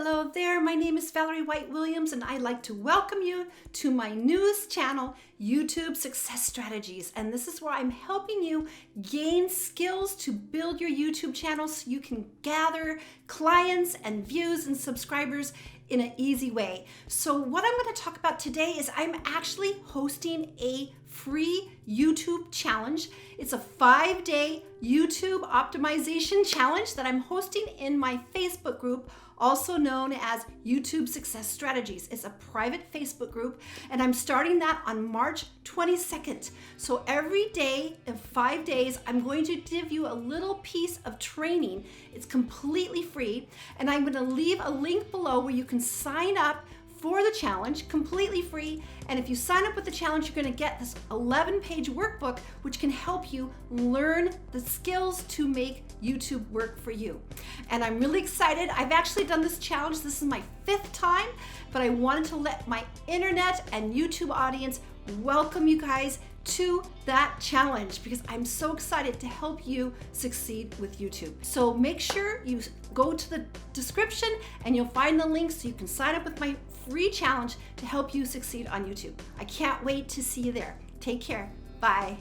Hello there, my name is Valerie White-Williams and I'd like to welcome you to my newest channel, YouTube Success Strategies. And this is where I'm helping you gain skills to build your YouTube channel so you can gather clients and views and subscribers in an easy way. So what I'm going to talk about today is I'm actually hosting a free YouTube challenge. It's a 5-day YouTube optimization challenge that I'm hosting in my Facebook group, also known as YouTube Success Strategies. It's a private Facebook group, and I'm starting that on March 22nd. So every day in 5 days, I'm going to give you a little piece of training. It's completely free, and I'm going to leave a link below where you can sign up for the challenge, completely free. And if you sign up with the challenge, you're going to get this 11-page workbook, which can help you learn the skills to make YouTube work for you. And I'm really excited. I've actually done this challenge. This is my 5th time, but I wanted to let my internet and YouTube audience welcome you guys to that challenge because I'm so excited to help you succeed with YouTube. So make sure you go to the description and you'll find the link so you can sign up with my free challenge to help you succeed on YouTube. I can't wait to see you there. Take care. Bye.